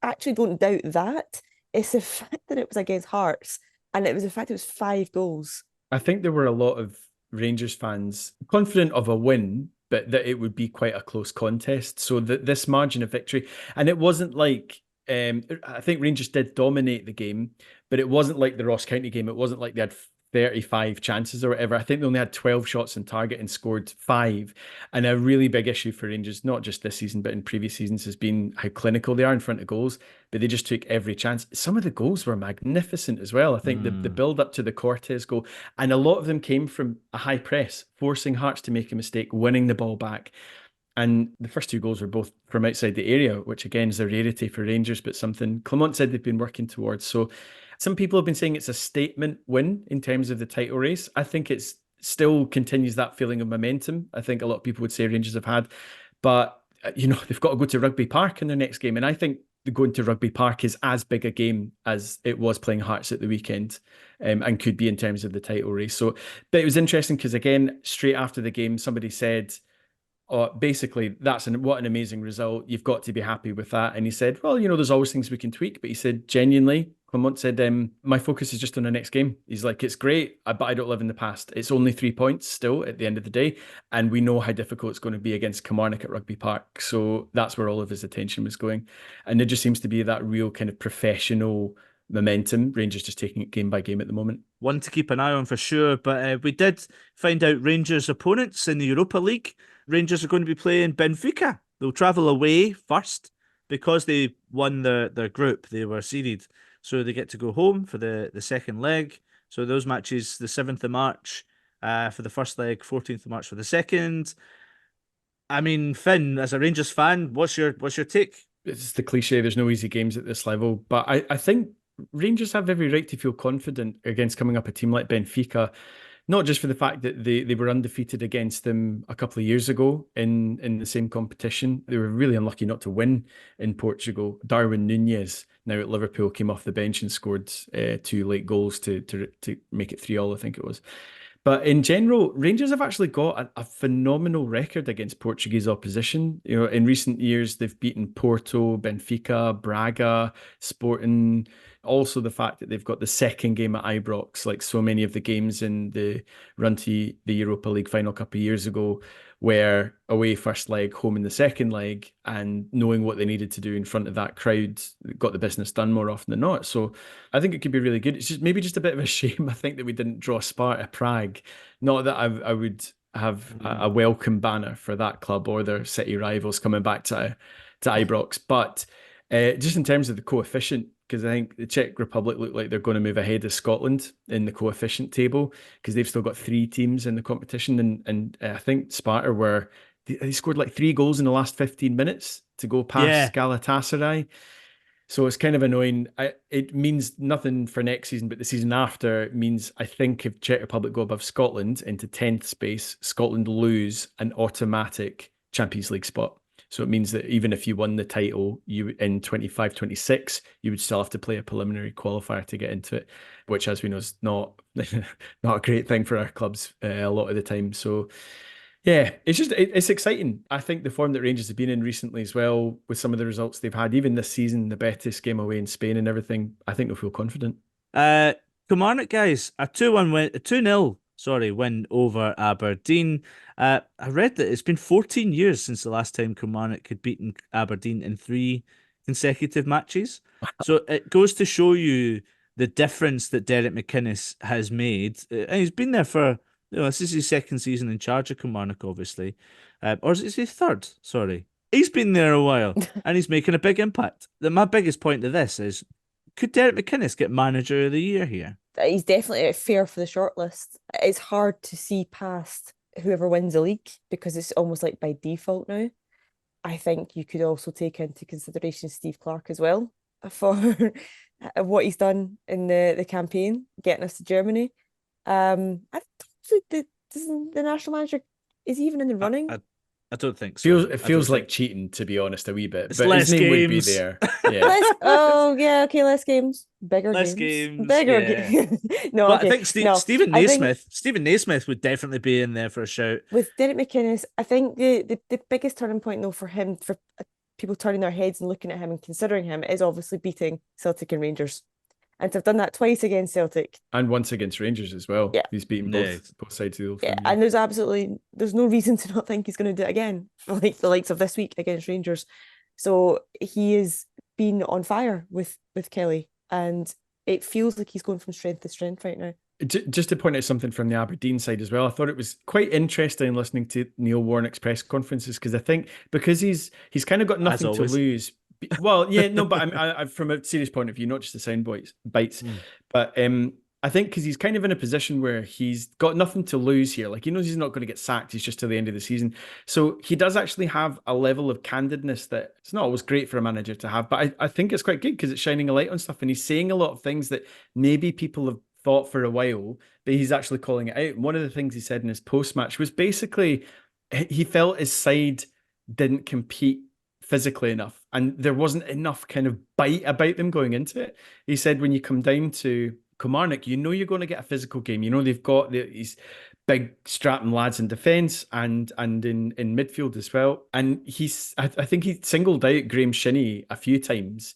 I actually don't doubt that. It's the fact that it was against Hearts, and it was the fact it was 5 goals. I think there were a lot of Rangers fans confident of a win, but that it would be quite a close contest. So that this margin of victory, and it wasn't like, I think Rangers did dominate the game, but it wasn't like the Ross County game. It wasn't like they had 35 chances or whatever. I think they only had 12 shots on target and scored 5. And a really big issue for Rangers, not just this season, but in previous seasons, has been how clinical they are in front of goals. But they just took every chance. Some of the goals were magnificent as well. I think the build up to the Cortez goal, and a lot of them came from a high press, forcing Hearts to make a mistake, winning the ball back. And the first 2 goals were both from outside the area, which again is a rarity for Rangers, but something Clement said they've been working towards. So some people have been saying it's a statement win in terms of the title race. I think it's still continues that feeling of momentum. I think a lot of people would say Rangers have had, but they've got to go to Rugby Park in their next game. And I think going to Rugby Park is as big a game as it was playing Hearts at the weekend, and could be in terms of the title race. So, but it was interesting because again, straight after the game, somebody said, basically, what an amazing result. You've got to be happy with that. And he said, well, there's always things we can tweak. But he said, genuinely, Clement said, my focus is just on the next game. He's like, it's great, but I don't live in the past. It's only 3 points still at the end of the day. And we know how difficult it's going to be against Kilmarnock at Rugby Park. So that's where all of his attention was going. And there just seems to be that real kind of professional momentum. Rangers just taking it game by game at the moment. One to keep an eye on for sure. But we did find out Rangers' opponents in the Europa League. Rangers are going to be playing Benfica. They'll travel away first because they won their group. They were seeded. So they get to go home for the second leg. So those matches, the 7th of March for the first leg, 14th of March for the second. I mean, Finn, as a Rangers fan, what's your take? It's the cliche, there's no easy games at this level. But I think Rangers have every right to feel confident against coming up a team like Benfica. Not just for the fact that they were undefeated against them a couple of years ago in the same competition. They were really unlucky not to win in Portugal. Darwin Núñez, now at Liverpool, came off the bench and scored 2 late goals to make it 3-3, I think it was. But in general, Rangers have actually got a phenomenal record against Portuguese opposition. In recent years, they've beaten Porto, Benfica, Braga, Sporting. Also, the fact that they've got the second game at Ibrox, like so many of the games in the run to the Europa League final a couple of years ago, where away first leg, home in the second leg, and knowing what they needed to do in front of that crowd got the business done more often than not. So I think it could be really good. It's just maybe just a bit of a shame, I think, that we didn't draw Sparta Prague. Not that I would have a welcome banner for that club or their city rivals coming back to Ibrox, but just in terms of the coefficient, because I think the Czech Republic look like they're going to move ahead of Scotland in the coefficient table because they've still got 3 teams in the competition. And I think Sparta they scored like 3 goals in the last 15 minutes to go past Galatasaray. So it's kind of annoying. It means nothing for next season, but the season after means, I think, if Czech Republic go above Scotland into 10th space, Scotland lose an automatic Champions League spot. So it means that even if you won the title in 25-26, you would still have to play a preliminary qualifier to get into it, which, as we know, is not a great thing for our clubs a lot of the time. So yeah, it's exciting. I think the form that Rangers have been in recently as well, with some of the results they've had, even this season, the Betis game away in Spain and everything, I think they'll feel confident. Kilmarnock, guys, a 2-0 win over Aberdeen. I read that it's been 14 years since the last time Kilmarnock had beaten Aberdeen in 3 consecutive matches. So it goes to show you the difference that Derek McInnes has made. And he's been there for, this is his 2nd season in charge of Kilmarnock, obviously. Or is it his 3rd? Sorry. He's been there a while and he's making a big impact. My biggest point to this is, could Derek McInnes get Manager of the Year here? He's definitely fair for the shortlist. It's hard to see past whoever wins the league because it's almost like by default now. I think you could also take into consideration Steve Clarke as well for what he's done in the campaign, getting us to Germany. I don't think the national manager is even in the running. I don't think so. It feels like cheating, to be honest, a wee bit. It's but less his name games. would be there. Yeah. Less games. Bigger less games. Bigger games. No, but okay. I think Stephen Naismith would definitely be in there for a shout. With Derek McInnes, I think the biggest turning point, though, for him, for people turning their heads and looking at him and considering him, is obviously beating Celtic and Rangers. And to have done that twice against Celtic. And once against Rangers as well. Yeah. He's beaten both sides of the old Yeah, Firm. and there's no reason to not think he's going to do it again, like the likes of this week against Rangers. So he has been on fire with Kelly, and it feels like he's going from strength to strength right now. Just to point out something from the Aberdeen side as well, I thought it was quite interesting listening to Neil Warnock's press conferences, because I think because he's kind of got nothing to lose. Well, yeah, no, but I'm from a serious point of view, not just the sound bites. But I think because he's kind of in a position where he's got nothing to lose here. Like, he knows he's not going to get sacked. He's just to the end of the season. So he does actually have a level of candidness that it's not always great for a manager to have. But I think it's quite good because it's shining a light on stuff. And he's saying a lot of things that maybe people have thought for a while, but he's actually calling it out. And one of the things he said in his post-match was basically he felt his side didn't compete physically enough, and there wasn't enough kind of bite about them going into it. He said when you come down to Kilmarnock, you know you're going to get a physical game. You know they've got these big strapping lads in defence and in midfield as well. And I think he singled out Graham Shinney a few times,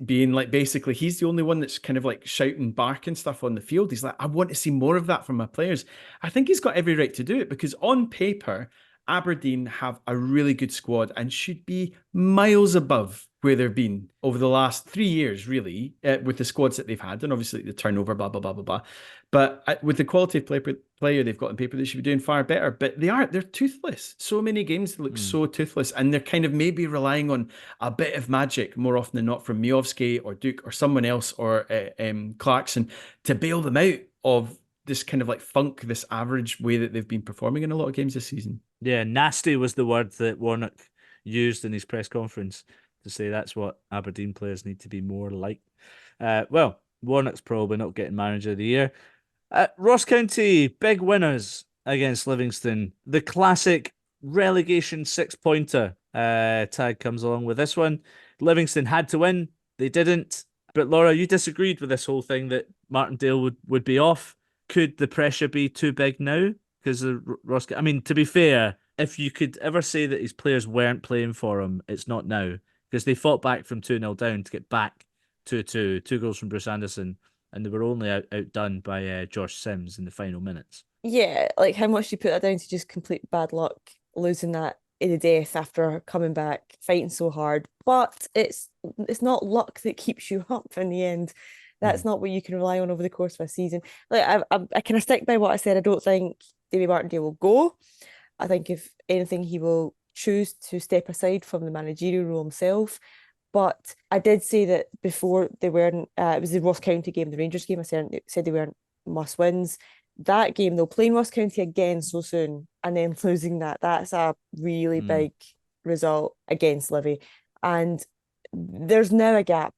being like, basically he's the only one that's kind of like shouting, barking stuff on the field. He's like, I want to see more of that from my players. I think he's got every right to do it, because on paper, Aberdeen have a really good squad and should be miles above where they've been over the last 3 years, really, with the squads that they've had, and obviously the turnover, blah, blah, blah, blah, blah. But with the quality of player they've got on paper, they should be doing far better. But they're toothless. So many games look so toothless, and they're kind of maybe relying on a bit of magic more often than not from Miovski or Duke or someone else, or Clarkson, to bail them out of this kind of like funk, this average way that they've been performing in a lot of games this season. Yeah, nasty was the word that Warnock used in his press conference to say that's what Aberdeen players need to be more like. Well, Warnock's probably not getting manager of the year. Ross County, big winners against Livingston. The classic relegation 6-pointer tag comes along with this one. Livingston had to win. They didn't. But Laura, you disagreed with this whole thing that Martindale would be off. Could the pressure be too big now? Because Ross, I mean, to be fair, if you could ever say that his players weren't playing for him, it's not now. Because they fought back from 2-0 down to get back 2-2, 2 goals from Bruce Anderson, and they were only outdone by Josh Sims in the final minutes. Yeah, like how much do you put that down to just complete bad luck, losing that in the death after coming back, fighting so hard? But it's not luck that keeps you up in the end. That's not what you can rely on over the course of a season. Like I kind of stick by what I said. I don't think Davy Martindale will go. I think if anything, he will choose to step aside from the managerial role himself. But I did say that before they weren't. It was the Ross County game, the Rangers game. I said they weren't must wins. That game, though, playing Ross County again so soon and then losing that's a really big result against Livy. And there's now a gap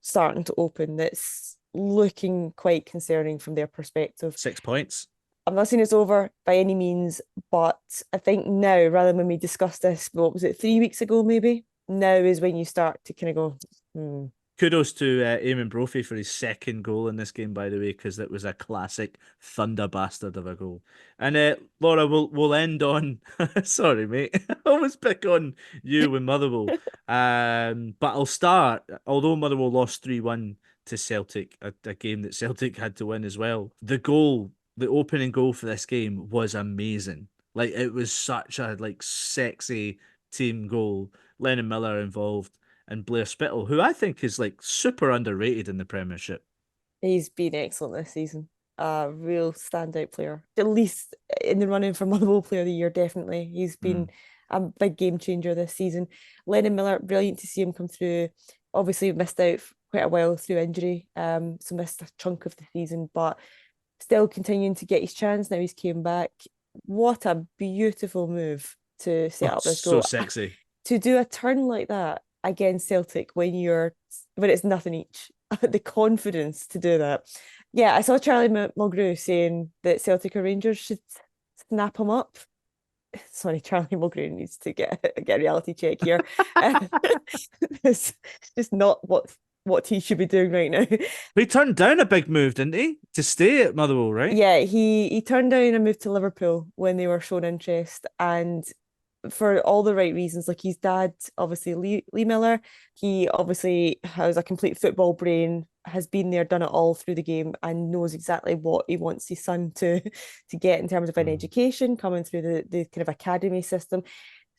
starting to open that's looking quite concerning from their perspective. 6 points. I'm not saying it's over by any means, but I think now, rather than when we discussed this, what was it, 3 weeks ago maybe? Now is when you start to kind of go, Kudos to Eamon Brophy for his second goal in this game, by the way, because it was a classic thunder bastard of a goal. And Laura, we'll end on... Sorry, mate. I always pick on you with Motherwell. But I'll start, although Motherwell lost 3-1 to Celtic, a game that Celtic had to win as well. The opening goal for this game was amazing. Like, it was such a sexy team goal. Lennon Miller involved, and Blair Spittle, who I think is super underrated in the Premiership. He's been excellent this season. A real standout player, at least in the running for Motherwell Player of the Year. Definitely, he's been a big game changer this season. Lennon Miller, brilliant to see him come through. Obviously missed out quite a while through injury, so missed a chunk of the season, but still continuing to get his chance. Now he's came back. What a beautiful move to set up this goal. So sexy. To do a turn like that against Celtic when it's nothing each. The confidence to do that. Yeah, I saw Charlie Mulgrew saying that Celtic or Rangers should snap him up. Sorry, Charlie Mulgrew needs to get a reality check here. It's just not what he should be doing right now. He turned down a big move, didn't he? To stay at Motherwell, right? Yeah, he turned down a move to Liverpool when they were shown interest, and for all the right reasons. Like his dad, obviously Lee Miller, he obviously has a complete football brain, has been there, done it all through the game, and knows exactly what he wants his son to get in terms of an education, coming through the kind of academy system.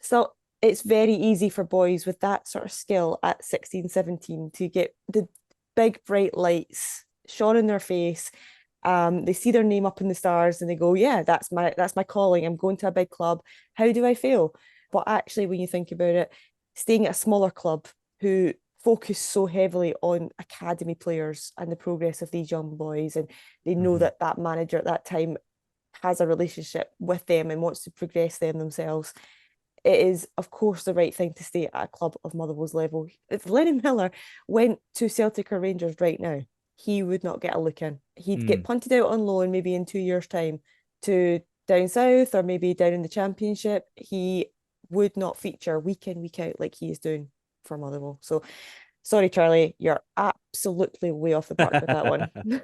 So it's very easy for boys with that sort of skill at 16, 17 to get the big bright lights shone in their face. They see their name up in the stars and they go, yeah, that's my calling. I'm going to a big club. How do I feel? But actually, when you think about it, staying at a smaller club who focus so heavily on academy players and the progress of these young boys, and they know that that manager at that time has a relationship with them and wants to progress them themselves, it is, of course, the right thing to stay at a club of Motherwell's level. If Lennon Miller went to Celtic or Rangers right now, he would not get a look in. He'd get punted out on loan maybe in 2 years' time to down south or maybe down in the Championship. He would not feature week in, week out like he is doing for Motherwell. So, sorry, Charlie, you're absolutely way off the park with that one.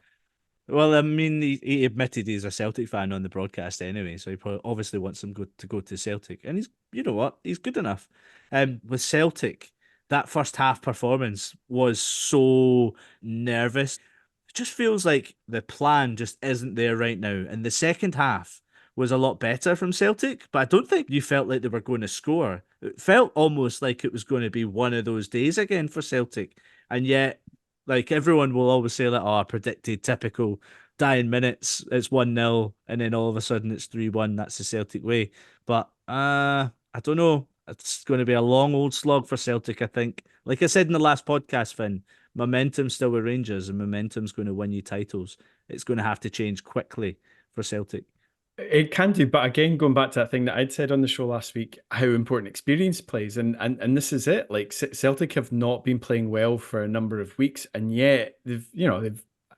Well, I mean, he admitted he's a Celtic fan on the broadcast anyway, so he probably obviously wants him to go to Celtic. And you know what? He's good enough. With Celtic, that first half performance was so nervous. It just feels like the plan just isn't there right now. And the second half was a lot better from Celtic, but I don't think you felt like they were going to score. It felt almost like it was going to be one of those days again for Celtic. And yet, like, everyone will always say that, I predicted typical dying minutes, it's 1-0, and then all of a sudden it's 3-1. That's the Celtic way. But I don't know. It's going to be a long old slog for Celtic, I think. Like I said in the last podcast, Finn, momentum's still with Rangers, and momentum's going to win you titles. It's going to have to change quickly for Celtic. It can do, but again, going back to that thing that I'd said on the show last week, how important experience plays, and this is it. Like, Celtic have not been playing well for a number of weeks, and yet they've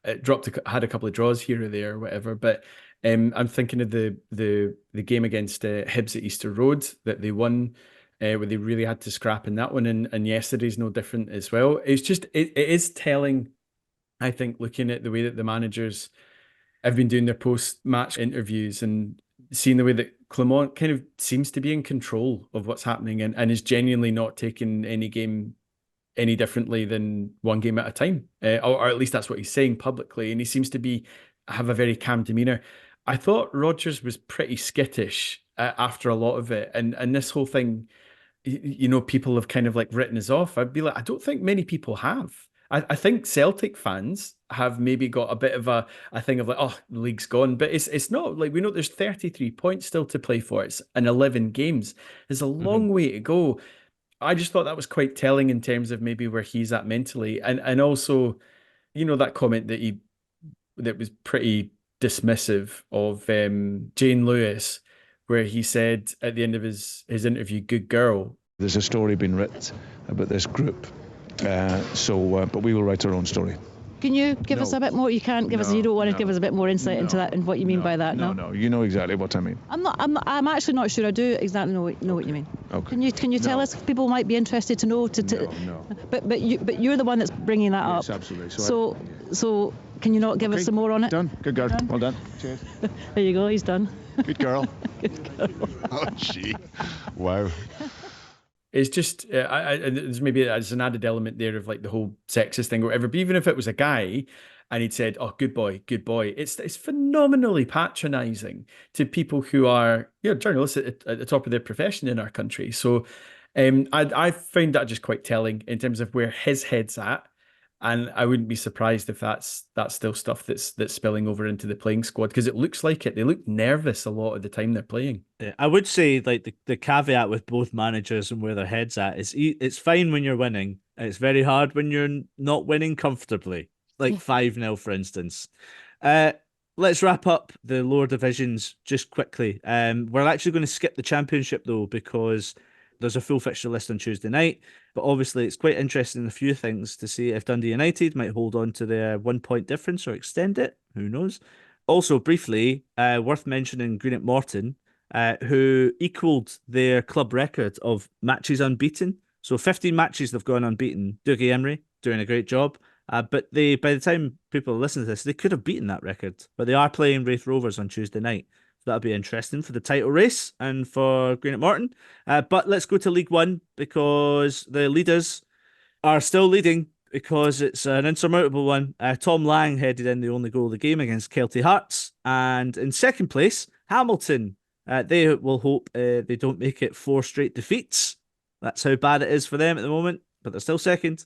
had a couple of draws here or there, or whatever. But I'm thinking of the game against Hibs at Easter Road that they won, where they really had to scrap in that one, and yesterday's no different as well. It's just it is telling, I think, looking at the way that the managers have been doing their post-match interviews and seeing the way that Clement kind of seems to be in control of what's happening and is genuinely not taking any game any differently than one game at a time. Or at least that's what he's saying publicly. And he seems to have a very calm demeanour. I thought Rodgers was pretty skittish after a lot of it. And this whole thing, people have kind of like written us off. I'd be like, I don't think many people have. I think Celtic fans have maybe got a bit of a thing of like, oh, the league's gone. But it's not. Like, we know there's 33 points still to play for. It's in 11 games. There's a long way to go. I just thought that was quite telling in terms of maybe where he's at mentally. And also, that comment that was pretty dismissive of Jane Lewis, where he said at the end of his interview, "Good girl." There's a story being written about this group. But we will write our own story. Can you give us a bit more? You can't give us. You don't want to give us a bit more insight into that and what you mean by that. No. You know exactly what I mean. I'm actually not sure. I do exactly know what you mean. Okay. Can you tell us? People might be interested to know. No. But you're the one that's bringing that up. Yes, absolutely. So can you not give us some more on it? Done. Good girl. Well done. Cheers. There you go. He's done. Good girl. Good girl. Oh, gee. Wow. It's just, there's maybe an added element there of like the whole sexist thing or whatever. But even if it was a guy and he'd said, "Oh, good boy," it's phenomenally patronising to people who are journalists at the top of their profession in our country. So I found that just quite telling in terms of where his head's at. And I wouldn't be surprised if that's still stuff that's spilling over into the playing squad, because it looks like it. They look nervous a lot of the time they're playing. Yeah, I would say like the caveat with both managers and where their heads at is it's fine when you're winning. And it's very hard when you're not winning comfortably, like 5-0, for instance. Let's wrap up the lower divisions just quickly. We're actually going to skip the Championship though, because there's a full fixture list on Tuesday night, but obviously it's quite interesting in a few things to see if Dundee United might hold on to their 1 point difference or extend it. Who knows? Also, briefly, worth mentioning Greenock Morton, who equalled their club record of matches unbeaten. So 15 matches they've gone unbeaten. Dougie Emery doing a great job. But by the time people listen to this, they could have beaten that record. But they are playing Raith Rovers on Tuesday night. That'll be interesting for the title race and for Greenock Morton. But let's go to League One, because the leaders are still leading, because it's an insurmountable one. Tom Lang headed in the only goal of the game against Kelty Hearts. And in second place, Hamilton. They will hope they don't make it 4 straight defeats. That's how bad it is for them at the moment, but they're still second.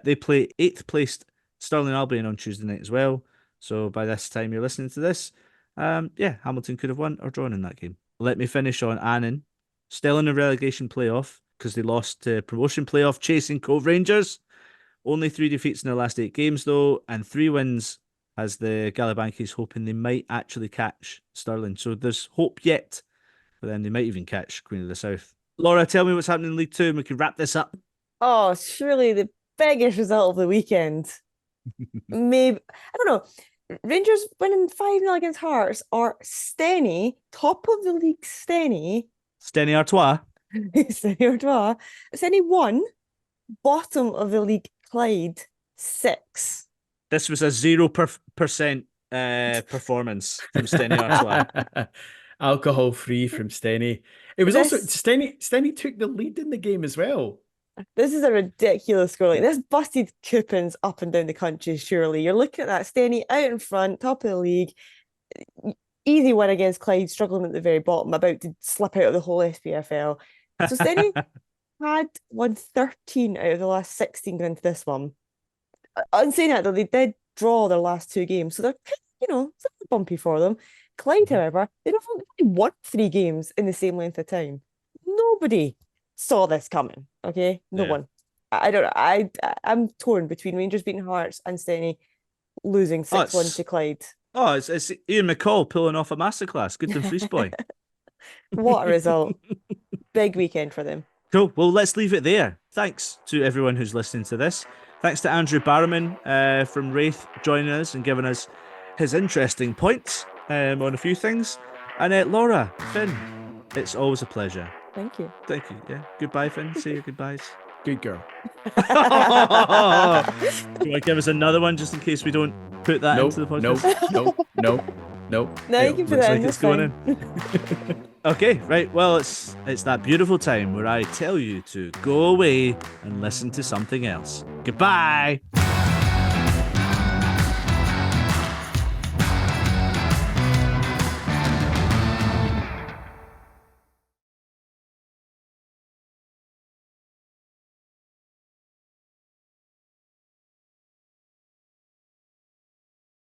They play 8th placed Stirling Albion on Tuesday night as well. So by this time you're listening to this, Hamilton could have won or drawn in that game. Let me finish on Annan. Still in the relegation playoff because they lost to promotion playoff chasing Cove Rangers. Only 3 defeats in their last 8 games though, and 3 wins as the Gallagher hoping they might actually catch Stirling. So there's hope yet, but then they might even catch Queen of the South. Laura, tell me what's happening in League Two and we can wrap this up. Oh, surely the biggest result of the weekend. Maybe, I don't know. Rangers winning 5-0 against Hearts, or Stenny, top of the league Stenny. Stenny Artois. Stenny Artois. Stenny 1, bottom of the league Clyde 6. This was a 0% performance from Stenny Artois. Alcohol free from Stenny. It was also Stenny took the lead in the game as well. This is a ridiculous scoreline. This busted coupons up and down the country, surely. You're looking at that Stenny out in front, top of the league. Easy win against Clyde, struggling at the very bottom, about to slip out of the whole SPFL. So Stenny had won 13 out of the last 16 going into this one. On saying that, though, they did draw their last 2 games, so they're, it's a bit bumpy for them. Clyde, however, they've only won 3 games in the same length of time. Nobody saw this coming, okay? No one. I don't know. I'm torn between Rangers beating Hearts and Stenny losing 6-1 to Clyde. Oh, it's Ian McCall pulling off a masterclass. Good Dumfries boy. What a result. Big weekend for them. Cool. Well, let's leave it there. Thanks to everyone who's listening to this. Thanks to Andrew Barrowman from Raith joining us and giving us his interesting points on a few things. And Laura, Finn, it's always a pleasure. Thank you. Thank you. Yeah. Goodbye, Finn. Say your goodbyes. Good girl. Do you want to give us another one just in case we don't put that into the podcast? No. No, you can put that in. It's going in. Okay, right. Well, it's that beautiful time where I tell you to go away and listen to something else. Goodbye.